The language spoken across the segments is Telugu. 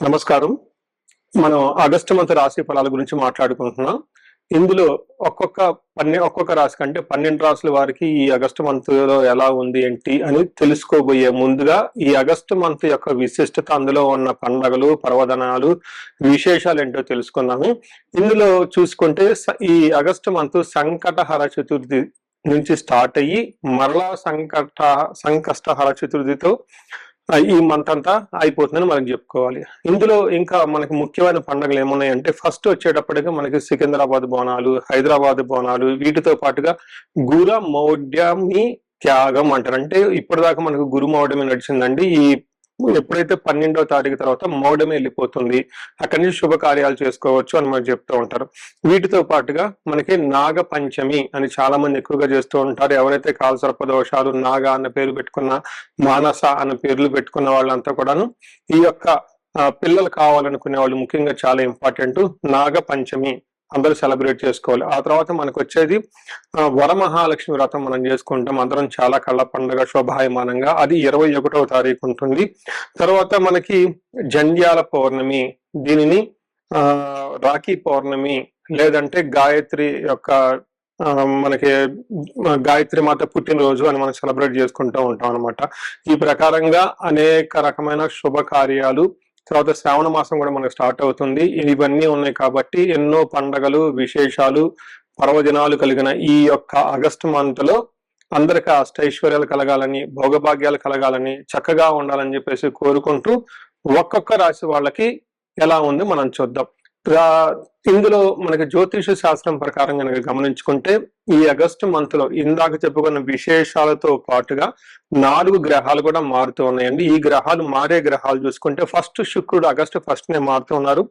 నమస్కారం. మనం ఆగస్టు మంత్ రాశి ఫలాల గురించి మాట్లాడుకుంటున్నాం. ఇందులో ఒక్కొక్క రాశికి అంటే 12 రాసుల వారికి ఈ ఆగస్టు మంత్ లో ఎలా ఉంది ఏంటి అని తెలుసుకోబోయే ముందుగా ఈ ఆగస్టు మంత్ యొక్క విశిష్టత, అందులో ఉన్న పండగలు, పర్వదినాలు, విశేషాలు ఏంటో తెలుసుకుందాము. ఇందులో చూసుకుంటే ఈ ఆగస్టు మంత్ సంకటహర చతుర్థి నుంచి స్టార్ట్ అయ్యి మరలా సంకష్టహర చతుర్థితో ఈ మంత్ అంతా అయిపోతుందని మనం చెప్పుకోవాలి. ఇందులో ఇంకా మనకి ముఖ్యమైన పండుగలు ఏమున్నాయంటే, ఫస్ట్ వచ్చేటప్పటికి మనకి సికింద్రాబాద్ బోనాలు, హైదరాబాద్ బోనాలు, వీటితో పాటుగా గుర మౌఢ్యమి త్యాగం అంటారు. అంటే ఇప్పటిదాకా మనకు గురు మౌఢ్యమి నడిచిందండి. ఎప్పుడైతే 12వ తారీఖు తర్వాత మౌఢ్యమి వెళ్ళిపోతుంది, అక్కడి నుంచి శుభకార్యాలు చేసుకోవచ్చు అని మనకు చెప్తూ ఉంటారు. వీటితో పాటుగా మనకి నాగ పంచమి అని చాలా మంది ఎక్కువగా చేస్తూ ఉంటారు. ఎవరైతే కాలసర్ప దోషాలు, నాగ అన్న పేరు పెట్టుకున్న, మానస అన్న పేర్లు పెట్టుకున్న వాళ్ళంతా కూడాను ఈ యొక్క పిల్లలు కావాలనుకునే వాళ్ళు ముఖ్యంగా చాలా ఇంపార్టెంట్. నాగ పంచమి అందరూ సెలబ్రేట్ చేసుకోవాలి. ఆ తర్వాత మనకు వచ్చేది వరమహాలక్ష్మి వ్రతం మనం చేసుకుంటాం. అందరం చాలా కళ్ళ పండుగ శోభాయమానంగా. అది 21వ తారీఖు ఉంటుంది. తర్వాత మనకి జంధ్యాల పౌర్ణమి, దీనిని రాఖీ పౌర్ణమి లేదంటే గాయత్రి యొక్క మనకి గాయత్రి మాత పుట్టినరోజు అని మనం సెలబ్రేట్ చేసుకుంటూ ఉంటాం అనమాట. ఈ ప్రకారంగా అనేక రకమైన శుభకార్యాలు, తర్వాత శ్రావణ మాసం కూడా మనకు స్టార్ట్ అవుతుంది. ఇవన్నీ ఉన్నాయి కాబట్టి ఎన్నో పండగలు, విశేషాలు, పర్వదినాలు కలిగిన ఈ యొక్క ఆగస్టు మంత్ లో అందరికి అష్టైశ్వర్యాలు కలగాలని, భోగభాగ్యాలు కలగాలని, చక్కగా ఉండాలని చెప్పేసి కోరుకుంటూ ఒక్కొక్క రాశి వాళ్ళకి ఎలా ఉంది మనం చూద్దాం. ఇందులో మనకి జ్యోతిష శాస్త్రం ప్రకారం కనుక గమనించుకుంటే ఈ ఆగస్టు మంత్ లో ఇందాక చెప్పుకున్న విశేషాలతో పాటుగా 4 గ్రహాలు కూడా మారుతూ ఉన్నాయండి. ఈ గ్రహాలు మారే గ్రహాలు చూసుకుంటే ఫస్ట్ శుక్రుడు ఆగస్టు 1నే మారుతూ ఉన్నారు.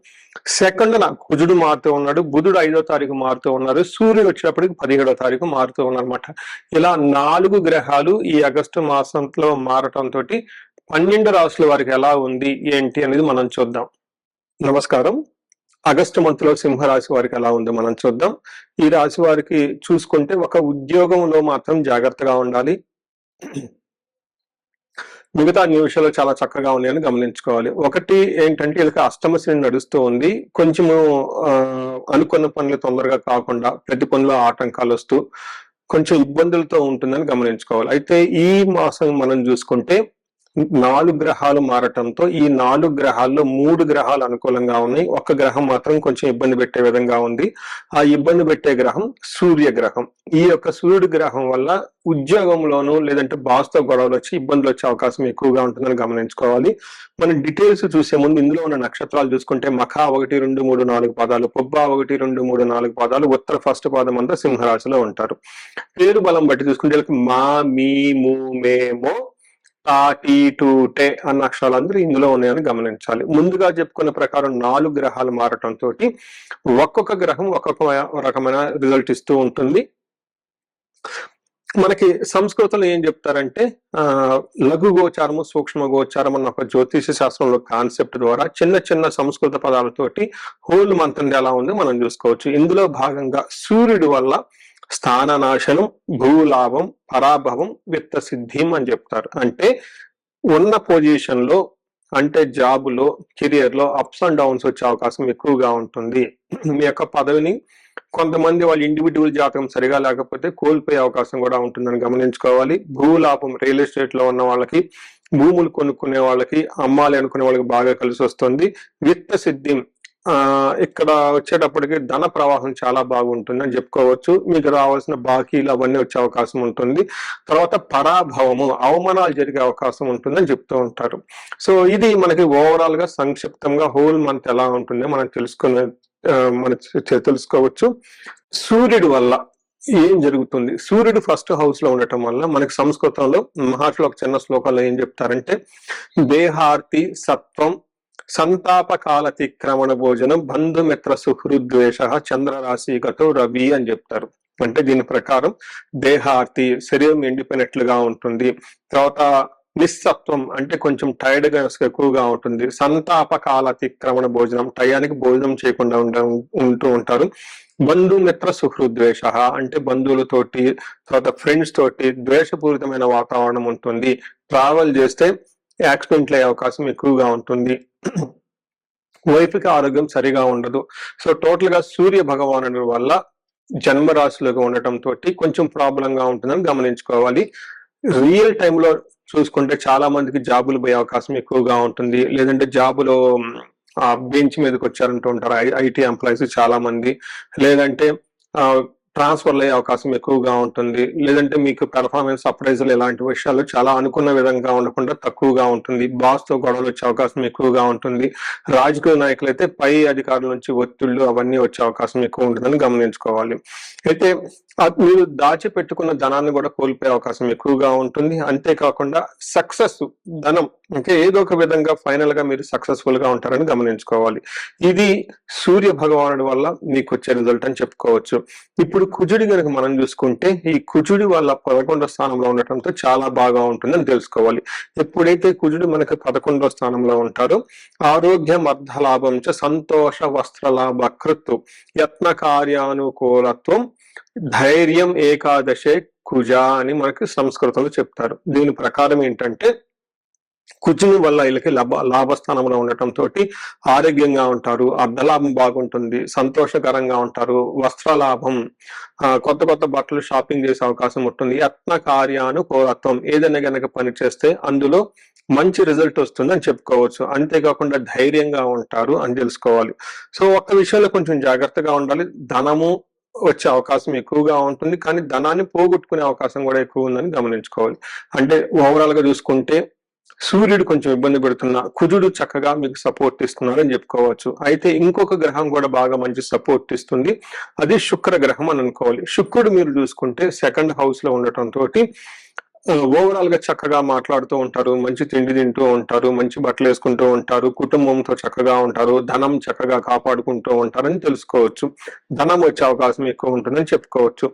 సెకండ్ కుజుడు మారుతూ ఉన్నాడు. బుధుడు 5వ తారీఖు మారుతూ ఉన్నారు. సూర్యుడు వచ్చేటప్పటికి 17వ తారీఖు మారుతూ ఉన్నారు అనమాట. ఇలా 4 గ్రహాలు ఈ ఆగస్టు మాసంలో మారటంతో 12 రాశుల వారికి ఎలా ఉంది ఏంటి అనేది మనం చూద్దాం. నమస్కారం. ఆగస్టు మంత్ లో సింహరాశి వారికి ఎలా ఉందో మనం చూద్దాం. ఈ రాశి వారికి చూసుకుంటే ఒక ఉద్యోగంలో మాత్రం జాగ్రత్తగా ఉండాలి. మిగతా అన్ని విషయాలు చాలా చక్కగా ఉన్నాయని గమనించుకోవాలి. ఒకటి ఏంటంటే వీళ్ళకి అష్టమ శని నడుస్తూ ఉంది. కొంచెము అనుకున్న పనులు తొందరగా కాకుండా ప్రతి పనిలో ఆటంకాలు వస్తూ కొంచెం ఇబ్బందులతో ఉంటుందని గమనించుకోవాలి. అయితే ఈ మాసం మనం చూసుకుంటే 4 గ్రహాలు మారటంతో ఈ 4 గ్రహాల్లో 3 గ్రహాలు అనుకూలంగా ఉన్నాయి. ఒక గ్రహం మాత్రం కొంచెం ఇబ్బంది పెట్టే విధంగా ఉంది. ఆ ఇబ్బంది పెట్టే గ్రహం సూర్య గ్రహం. ఈ యొక్క సూర్యుడి గ్రహం వల్ల ఉద్యోగంలోనూ లేదంటే బాస్తో గొడవలు వచ్చి ఇబ్బందులు వచ్చే అవకాశం ఎక్కువగా ఉంటుందని గమనించుకోవాలి. మనం డీటెయిల్స్ చూసే ముందు ఇందులో ఉన్న నక్షత్రాలు చూసుకుంటే మఖ 1, 2, 3, 4 పాదాలు, పుబ్బ 1, 2, 3, 4 పాదాలు, ఉత్తర ఫస్ట్ పాదం అంతా సింహరాశిలో ఉంటారు. పేరు బలం బట్టి చూసుకుంటే వీళ్ళకి మా, మీ, ము, మే, మో, తా, టీ, టు, టే అన్న అక్షరాలందరూ ఇందులో ఉన్నాయని గమనించాలి. ముందుగా చెప్పుకున్న ప్రకారం 4 గ్రహాలు మారటంతో ఒక్కొక్క గ్రహం ఒక్కొక్క రకమైన రిజల్ట్ ఇస్తూ ఉంటుంది. మనకి సంస్కృతంలో ఏం చెప్తారంటే లఘు గోచారము, సూక్ష్మ గోచారం అన్న ఒక జ్యోతిష శాస్త్రంలో కాన్సెప్ట్ ద్వారా చిన్న చిన్న సంస్కృత పదాలతోటి హోల్ మంత్ ఎలా ఉంది మనం చూసుకోవచ్చు. ఇందులో భాగంగా సూర్యుడి వల్ల స్థాననాశనం, భూలాభం, పరాభవం, విత్త సిద్ధిం అని చెప్తారు. అంటే ఉన్న పొజిషన్ లో, అంటే జాబులో, కెరియర్ లో అప్స్ అండ్ డౌన్స్ వచ్చే అవకాశం ఎక్కువగా ఉంటుంది. మీ యొక్క పదవిని కొంతమంది వాళ్ళ ఇండివిజువల్ జాతకం సరిగా లేకపోతే కోల్పోయే అవకాశం కూడా ఉంటుందని గమనించుకోవాలి. భూలాభం, రియల్ ఎస్టేట్ లో ఉన్న వాళ్ళకి, భూములు కొనుక్కునే వాళ్ళకి, అమ్మాలి అనుకునే వాళ్ళకి బాగా కలిసి వస్తుంది. విత్త సిద్ధి ఇక్కడ వచ్చేటప్పటికి ధన ప్రవాహం చాలా బాగుంటుంది అని చెప్పుకోవచ్చు. మీకు రావాల్సిన బాకీలు అవన్నీ వచ్చే అవకాశం ఉంటుంది. తర్వాత పరాభవము, అవమానాలు జరిగే అవకాశం ఉంటుందని చెప్తూ ఉంటారు. సో ఇది మనకి ఓవరాల్ గా సంక్షిప్తంగా హోల్ మంత్ ఎలా ఉంటుందో మనం తెలుసుకోవచ్చు. సూర్యుడి వల్ల ఏం జరుగుతుంది? సూర్యుడు ఫస్ట్ హౌస్ లో ఉండటం వల్ల మనకి సంస్కృతంలో మహర్షులు ఒక చిన్న శ్లోకంలో ఏం చెప్తారంటే, దేహార్తి సత్వం సంతాపకాలతిక్రమణ భోజనం బంధుమిత్ర సుహృద్వేష చంద్రరాశిగతో రవి అని చెప్తారు. అంటే దీని ప్రకారం దేహార్తి, శరీరం ఎండిపోయినట్లుగా ఉంటుంది. తర్వాత నిస్సత్వం అంటే కొంచెం టైర్డ్ గా ఎక్కువగా ఉంటుంది. సంతాపకాలతిక్రమణ భోజనం, టయానికి భోజనం చేయకుండా ఉంటూ ఉంటారు. బంధుమిత్ర సుహృద్వేష అంటే బంధువులతోటి, తర్వాత ఫ్రెండ్స్ తోటి ద్వేషపూరితమైన వాతావరణం ఉంటుంది. ట్రావెల్ చేస్తే యాక్సిడెంట్లు అయ్యే అవకాశం ఎక్కువగా ఉంటుంది. వైఫ్కి ఆరోగ్యం సరిగా ఉండదు. సో టోటల్ గా సూర్య భగవానుడి వల్ల జన్మరాశిలోకి ఉండటం తోటి కొంచెం ప్రాబ్లం గా ఉంటుందని గమనించుకోవాలి. రియల్ టైంలో చూసుకుంటే చాలా మందికి జాబులు పోయే అవకాశం ఎక్కువగా ఉంటుంది. లేదంటే జాబులో బెంచ్ మీదకి వచ్చారంటూ ఉంటారు ఐటీ ఎంప్లాయీస్ చాలా మంది. లేదంటే ట్రాన్స్ఫర్లు అయ్యే అవకాశం ఎక్కువగా ఉంటుంది. లేదంటే మీకు పెర్ఫార్మెన్స్ అప్రైజల్ ఇలాంటి విషయాలు చాలా అనుకున్న విధంగా ఉండకుండా తక్కువగా ఉంటుంది. బాస్ తో గొడవలు వచ్చే అవకాశం ఎక్కువగా ఉంటుంది. రాజకీయ నాయకులైతే పై అధికారుల నుంచి ఒత్తిళ్లు అవన్నీ వచ్చే అవకాశం ఎక్కువ ఉంటుందని గమనించుకోవాలి. అయితే మీరు దాచిపెట్టుకున్న ధనాన్ని కూడా కోల్పోయే అవకాశం ఎక్కువగా ఉంటుంది. అంతేకాకుండా సక్సెస్ ధనం అంటే ఏదో ఒక విధంగా ఫైనల్ గా మీరు సక్సెస్ఫుల్ గా ఉంటారని గమనించుకోవాలి. ఇది సూర్య భగవానుడి వల్ల మీకు వచ్చే రిజల్ట్ అని చెప్పుకోవచ్చు. ఇప్పుడు కుజుడి కనుక మనం చూసుకుంటే ఈ కుజుడి వల్ల 11వ స్థానంలో ఉండటంతో చాలా బాగా ఉంటుందని తెలుసుకోవాలి. ఎప్పుడైతే కుజుడు మనకు 11వ స్థానంలో ఉంటారో ఆరోగ్యం అర్ధలాభం చ సంతోష వస్త్రలాభ కృత్తు యత్న కార్యానుకూలత్వం ధైర్యం ఏకాదశే కుజ అని మనకి సంస్కృతంలో చెప్తారు. దీని ప్రకారం ఏంటంటే కుజుని వల్ల వీళ్ళకి లాభస్థానంలో ఉండటంతో ఆరోగ్యంగా ఉంటారు, అర్ధలాభం బాగుంటుంది, సంతోషకరంగా ఉంటారు, వస్త్రలాభం, కొత్త కొత్త బట్టలు షాపింగ్ చేసే అవకాశం ఉంటుంది. యత్న కార్యానుకూలత్వం ఏదైనా గనక పని చేస్తే అందులో మంచి రిజల్ట్ వస్తుంది అని చెప్పుకోవచ్చు. అంతేకాకుండా ధైర్యంగా ఉంటారు అని తెలుసుకోవాలి. సో ఒక్క విషయంలో కొంచెం జాగ్రత్తగా ఉండాలి. ధనము వచ్చే అవకాశం ఎక్కువగా ఉంటుంది, కానీ ధనాన్ని పోగొట్టుకునే అవకాశం కూడా ఎక్కువ ఉందని గమనించుకోవాలి. అంటే ఓవరాల్ గా చూసుకుంటే సూర్యుడు కొంచెం ఇబ్బంది పెడుతున్నా కుజుడు చక్కగా మీకు సపోర్ట్ ఇస్తున్నారు అని చెప్పుకోవచ్చు. అయితే ఇంకొక గ్రహం కూడా బాగా మంచి సపోర్ట్ ఇస్తుంది, అది శుక్ర గ్రహం అని అనుకోవాలి. శుక్రుడు మీరు చూసుకుంటే 2nd హౌస్ లో ఉండటం తోటి ఓవరాల్ గా చక్కగా మాట్లాడుతూ ఉంటారు, మంచి తిండి తింటూ ఉంటారు, మంచి బట్టలు వేసుకుంటూ ఉంటారు, కుటుంబంతో చక్కగా ఉంటారు, ధనం చక్కగా కాపాడుకుంటూ ఉంటారని తెలుసుకోవచ్చు. ధనం వచ్చే అవకాశం ఎక్కువ ఉంటుందని చెప్పుకోవచ్చు.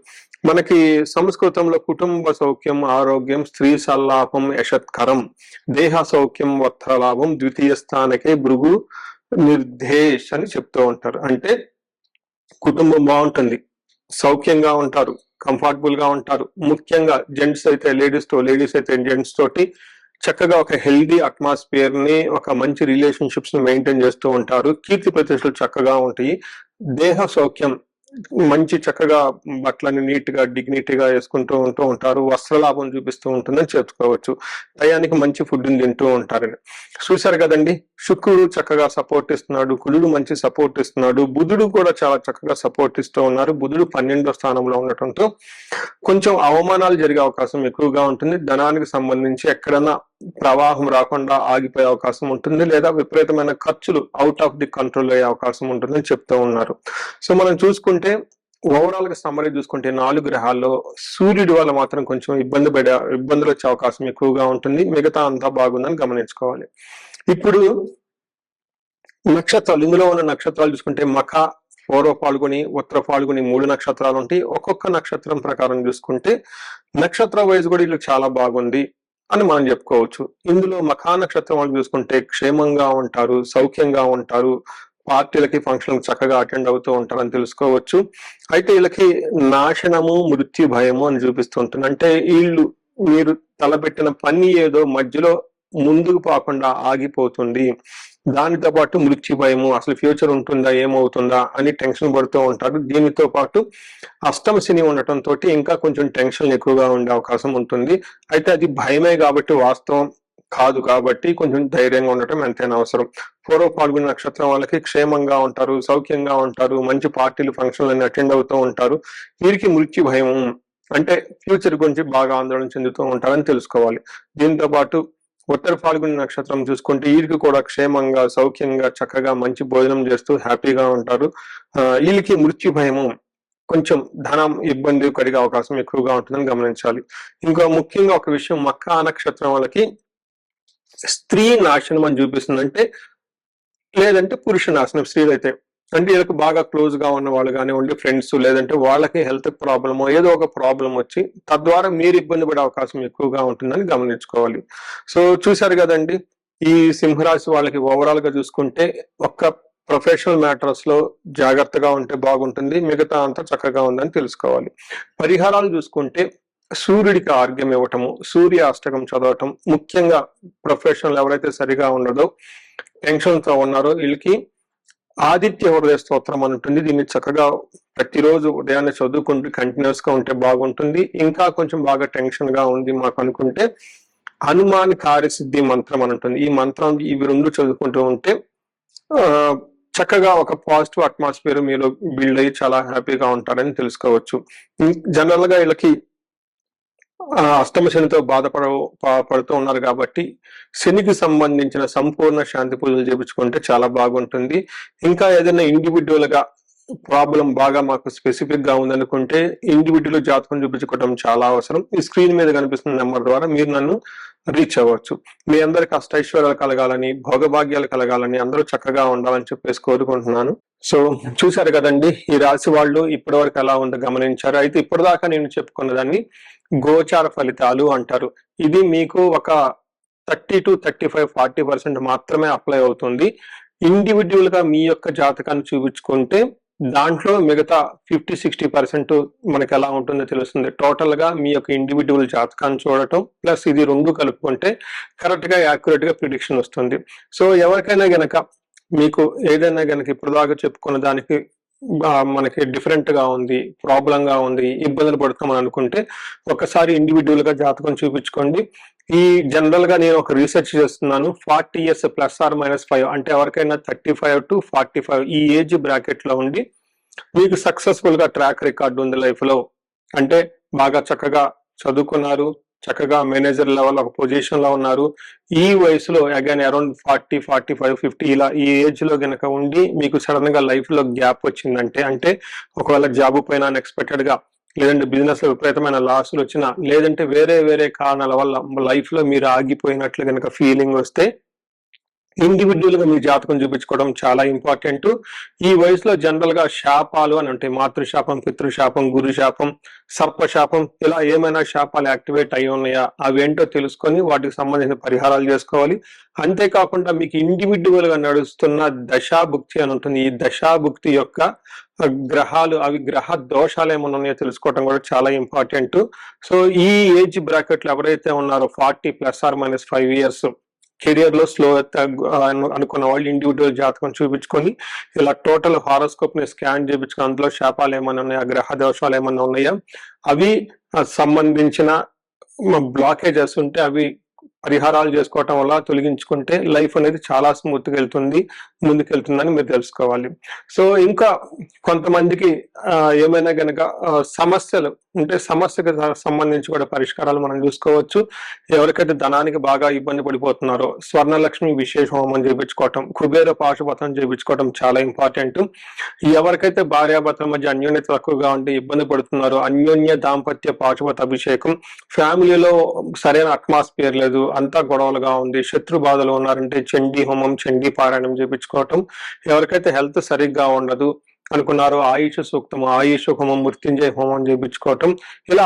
మనకి సంస్కృతంలో కుటుంబ సౌఖ్యం ఆరోగ్యం స్త్రీ సల్లాపం యశత్కరం దేహ సౌఖ్యం వస్త్రలాభం ద్వితీయ స్థానకే భృగు నిర్దేశ్ అని చెప్తూ ఉంటారు. అంటే కుటుంబం బాగుంటుంది, సౌఖ్యంగా ఉంటారు, కంఫర్టబుల్ గా ఉంటారు. ముఖ్యంగా జెంట్స్ అయితే లేడీస్ తో, లేడీస్ అయితే జెంట్స్ తోటి చక్కగా ఒక హెల్దీ అట్మాస్ఫియర్ ని, ఒక మంచి రిలేషన్షిప్స్ ని మెయింటైన్ చేస్తూ ఉంటారు. కీర్తి ప్రతిష్టలు చక్కగా ఉంటాయి. దేహ సౌఖ్యం మంచి చక్కగా బట్టలని నీట్ గా డిగ్నిటీగా వేసుకుంటూ ఉంటారు. వస్త్రలాభం చూపిస్తూ ఉంటుందని చెప్పుకోవచ్చు. టయానికి మంచి ఫుడ్ తింటూ ఉంటారని చూశారు కదండి. శుక్రుడు చక్కగా సపోర్ట్ ఇస్తున్నాడు, కుజుడు మంచి సపోర్ట్ ఇస్తున్నాడు, బుధుడు కూడా చాలా చక్కగా సపోర్ట్ ఇస్తూ ఉన్నారు. బుధుడు 12వ స్థానంలో ఉండటంతో కొంచెం అవమానాలు జరిగే అవకాశం ఎక్కువగా ఉంటుంది. ధనానికి సంబంధించి ఎక్కడన్నా ప్రవాహం రాకుండా ఆగిపోయే అవకాశం ఉంటుంది, లేదా విపరీతమైన ఖర్చులు అవుట్ ఆఫ్ ది కంట్రోల్ అయ్యే అవకాశం ఉంటుందని చెప్తూ ఉన్నారు. సో మనం చూసుకుంటే ఓవరాల్ గా సమ్మరీ చూసుకుంటే 4 గ్రహాల్లో సూర్యుడి వల్ల మాత్రం కొంచెం ఇబ్బందులు వచ్చే అవకాశం ఎక్కువగా ఉంటుంది. మిగతా అంతా బాగుందని గమనించుకోవాలి. ఇప్పుడు నక్షత్రాలు, ఇందులో ఉన్న నక్షత్రాలు చూసుకుంటే మఖ, పూర్వ పాల్గొని, ఉత్తర పాల్గొని 3 నక్షత్రాలు ఉంటాయి. ఒక్కొక్క నక్షత్రం ప్రకారం చూసుకుంటే నక్షత్ర వైజ్ కూడా ఇల్లు చాలా బాగుంది అని మనం చెప్పుకోవచ్చు. ఇందులో మఖా నక్షత్రం వాళ్ళు చూసుకుంటే క్షేమంగా ఉంటారు, సౌఖ్యంగా ఉంటారు, పార్టీలకి ఫంక్షన్ చక్కగా అటెండ్ అవుతూ ఉంటారని తెలుసుకోవచ్చు. అయితే వీళ్ళకి నాశనము మృత్యు భయము అని చూపిస్తుంటుంది. అంటే వీళ్ళు మీరు తలపెట్టిన పని ఏదో మధ్యలో ముందుకు పోకుండా ఆగిపోతుంది, దానితో పాటు మృత్యు భయము, అసలు ఫ్యూచర్ ఉంటుందా ఏమవుతుందా అని టెన్షన్ పడుతూ ఉంటారు. దీనితో పాటు అష్టమ శని ఉండటంతో ఇంకా కొంచెం టెన్షన్ ఎక్కువగా ఉండే అవకాశం ఉంటుంది. అయితే అది భయమే కాబట్టి వాస్తవం కాదు, కాబట్టి కొంచెం ధైర్యంగా ఉండటం ఎంతైనా అవసరం. పూర్వ పాల్గొనే నక్షత్రం వాళ్ళకి క్షేమంగా ఉంటారు, సౌఖ్యంగా ఉంటారు, మంచి పార్టీలు ఫంక్షన్లన్నీ అటెండ్ అవుతూ ఉంటారు. వీరికి మృత్యు భయం అంటే ఫ్యూచర్ గురించి బాగా ఆందోళన చెందుతూ ఉంటారని తెలుసుకోవాలి. దీంతో పాటు ఉత్తర పాల్గొనే నక్షత్రం చూసుకుంటే వీరికి కూడా క్షేమంగా సౌఖ్యంగా చక్కగా మంచి భోజనం చేస్తూ హ్యాపీగా ఉంటారు. వీళ్ళకి మృత్యు భయము, కొంచెం ధనం ఇబ్బంది కలిగే అవకాశం ఎక్కువగా ఉంటుందని గమనించాలి. ఇంకా ముఖ్యంగా ఒక విషయం, మఖా నక్షత్రం వాళ్ళకి స్త్రీ నాశనం అని చూపిస్తుంది. అంటే లేదంటే పురుష నాశనం స్త్రీలైతే, అంటే వీళ్ళకి బాగా క్లోజ్ గా ఉన్న వాళ్ళు కానివ్వండి, ఫ్రెండ్స్, లేదంటే వాళ్ళకి హెల్త్ ప్రాబ్లమ్ ఏదో ఒక ప్రాబ్లం వచ్చి తద్వారా మీరు ఇబ్బంది పడే అవకాశం ఎక్కువగా ఉంటుందని గమనించుకోవాలి. సో చూశారు కదండి, ఈ సింహరాశి వాళ్ళకి ఓవరాల్ గా చూసుకుంటే ఒక్క ప్రొఫెషనల్ మ్యాటర్స్ లో జాగ్రత్తగా ఉంటే బాగుంటుంది, మిగతా అంతా చక్కగా ఉందని తెలుసుకోవాలి. పరిహారాలు చూసుకుంటే సూర్యుడికి ఆర్ఘ్యం ఇవ్వటము, సూర్య అష్టకం చదవటం, ముఖ్యంగా ప్రొఫెషనల్ ఎవరైతే సరిగా ఉండదో టెన్షన్ తో ఉన్నారో వీళ్ళకి ఆదిత్య హృదయ స్తోత్రం అని ఉంటుంది. దీన్ని చక్కగా ప్రతిరోజు ఉదయాన్నే చదువుకుంటూ కంటిన్యూస్ గా ఉంటే బాగుంటుంది. ఇంకా కొంచెం బాగా టెన్షన్ గా ఉంది మాకు అనుకుంటే హనుమాన్ కార్యసిద్ధి మంత్రం అని ఉంటుంది. ఈ మంత్రం ఇవి రెండు చదువుకుంటూ ఉంటే చక్కగా ఒక పాజిటివ్ అట్మాస్ఫియర్ మీరు బిల్డ్ అయ్యి చాలా హ్యాపీగా ఉంటారని తెలుసుకోవచ్చు. జనరల్ గా వీళ్ళకి అష్టమ శనితో పడుతూ ఉన్నారు కాబట్టి శనికి సంబంధించిన సంపూర్ణ శాంతి పూజలు చేపించుకుంటే చాలా బాగుంటుంది. ఇంకా ఏదైనా ఇండివిడ్యువల్ గా ప్రాబ్లం బాగా మాకు స్పెసిఫిక్ గా ఉందనుకుంటే ఇండివిడ్యువల్ జాతకం చూపించుకోవడం చాలా అవసరం. ఈ స్క్రీన్ మీద కనిపిస్తున్న నెంబర్ ద్వారా మీరు నన్ను రీచ్ అవ్వచ్చు. మీ అందరికి అష్టైశ్వర్యాలు కలగాలని, భోగభాగ్యాలు కలగాలని, అందరూ చక్కగా ఉండాలని చెప్పేసి కోరుకుంటున్నాను. సో చూశారు కదండి, ఈ రాశి వాళ్ళు ఇప్పటి వరకు ఎలా ఉందో గమనించారు. అయితే ఇప్పటిదాకా నేను చెప్పుకున్న దాన్ని గోచార ఫలితాలు అంటారు. ఇది మీకు ఒక 30 to 35, 40% మాత్రమే అప్లై అవుతుంది. ఇండివిడ్యువల్ గా మీ యొక్క జాతకాన్ని చూపించుకుంటే దాంట్లో మిగతా 50-60% మనకి ఎలా ఉంటుందో తెలుస్తుంది. టోటల్ గా మీ యొక్క ఇండివిడ్యువల్ జాతకాన్ని చూడటం ప్లస్ ఇది రెండు కలుపుకుంటే కరెక్ట్ గా యాక్యురేట్ గా ప్రిడిక్షన్ వస్తుంది. సో ఎవరికైనా గనక మీకు ఏదైనా గనక ఇప్పుడు దాకా చెప్పుకున్న దానికి మనకి డిఫరెంట్ గా ఉంది, ప్రాబ్లం గా ఉంది, ఇబ్బందులు పడుతామని అనుకుంటే ఒకసారి ఇండివిడ్యువల్ గా జాతకం చూపించుకోండి. ఈ జనరల్ గా నేను ఒక రీసెర్చ్ చేస్తున్నాను. 40 years +or-5 అంటే ఎవరికైనా 35 to 45 ఈ ఏజ్ బ్రాకెట్ లో ఉండి మీకు సక్సెస్ఫుల్ గా ట్రాక్ రికార్డు ఉంది లైఫ్ లో, అంటే బాగా చక్కగా చదువుకున్నారు, చక్కగా మేనేజర్ లెవెల్ ఒక పొజిషన్ లో ఉన్నారు, ఈ వయసులో అగైన్ అరౌండ్ 40, 45, 50 ఇలా ఈ ఏజ్ లో గనక ఉండి మీకు సడన్ గా లైఫ్ లో గ్యాప్ వచ్చిందంటే, అంటే ఒకవేళ జాబ్ పైన అన్ఎక్స్పెక్టెడ్ గా, లేదంటే బిజినెస్ లో విపరీతమైన లాసులు వచ్చినా, లేదంటే వేరే వేరే కారణాల వల్ల లైఫ్ లో మీరు ఆగిపోయినట్లు గనక ఫీలింగ్ వస్తే ఇండివిడ్యువల్ గా మీ జాతకం చూపించుకోవడం చాలా ఇంపార్టెంట్. ఈ వయసులో జనరల్ గా శాపాలు అని ఉంటాయి. మాతృశాపం, పితృశాపం, గురు శాపం, సర్పశాపం, ఇలా ఏమైనా శాపాలు యాక్టివేట్ అయి ఉన్నాయా అవేంటో తెలుసుకొని వాటికి సంబంధించిన పరిహారాలు చేసుకోవాలి. అంతేకాకుండా మీకు ఇండివిడ్యువల్ గా నడుస్తున్న దశాభుక్తి అని ఉంటుంది. ఈ దశాభుక్తి యొక్క గ్రహాలు, అవి గ్రహ దోషాలు ఏమైనా ఉన్నాయో తెలుసుకోవడం కూడా చాలా ఇంపార్టెంట్. సో ఈ ఏజ్ బ్రాకెట్ లో ఎవరైతే ఉన్నారో 40 +or-5 years కెరియర్ లో స్లో అనుకున్న వాళ్ళు ఇండివిడ్యువల్ జాతకం చూపించుకొని ఇలా టోటల్ హారోస్కోప్ ని స్కాన్ చేయించుకుని అందులో శాపాలు ఏమైనా ఉన్నాయా, గ్రహ దోషాలు ఏమైనా ఉన్నాయా, అవి సంబంధించిన బ్లాకేజెస్ ఉంటే అవి పరిహారాలు చేసుకోవటం వల్ల తొలగించుకుంటే లైఫ్ అనేది చాలా స్మూత్ గా వెళ్తుంది, ముందుకెళ్తుందని మీరు తెలుసుకోవాలి. సో ఇంకా కొంతమందికి ఏమైనా గనక సమస్యలు ఉంటే సమస్యకు సంబంధించి కూడా పరిష్కారాలు మనం చూసుకోవచ్చు. ఎవరికైతే ధనానికి బాగా ఇబ్బంది పడిపోతున్నారో స్వర్ణలక్ష్మి విశేష హోమం చేయించుకోవటం, కుబేర పాశుపతం చేయించుకోవటం చాలా ఇంపార్టెంట్. ఎవరికైతే భార్యాభర్తల మధ్య అన్యోన్యత తక్కువగా ఉండి ఇబ్బంది పడుతున్నారో అన్యోన్య దాంపత్య పాశుపత అభిషేకం, ఫ్యామిలీలో సరైన అట్మాస్ఫియర్ లేదు, అంతా గొడవలుగా ఉంది, శత్రు బాధలు ఉన్నారంటే చండీ హోమం, చండీ పారాయణం చేయించుకోవటం, ఎవరికైతే హెల్త్ సరిగ్గా ఉండదు అనుకున్నారో ఆయుష్ సూక్తం, ఆయుష్ హోమం, మృత్యుంజయ హోమం చేయించుకోవటం, ఇలా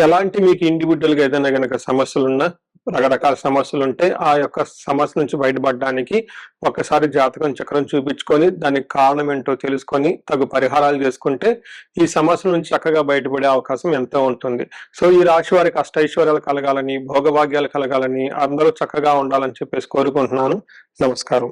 ఎలాంటి మీకు ఇండివిడ్యువల్ గా ఏదైనా కనుక సమస్యలున్నా, రకరకాల సమస్యలు ఉంటే ఆ యొక్క సమస్య నుంచి బయటపడడానికి ఒకసారి జాతకం చక్రం చూపించుకొని దానికి కారణం ఏంటో తెలుసుకొని తగు పరిహారాలు చేసుకుంటే ఈ సమస్యల నుంచి చక్కగా బయటపడే అవకాశం ఎంతో ఉంటుంది. సో ఈ రాశి వారికి అష్టైశ్వర్యాలు కలగాలని, భోగభాగ్యాలు కలగాలని, అందరూ చక్కగా ఉండాలని చెప్పేసి కోరుకుంటున్నాను. నమస్కారం.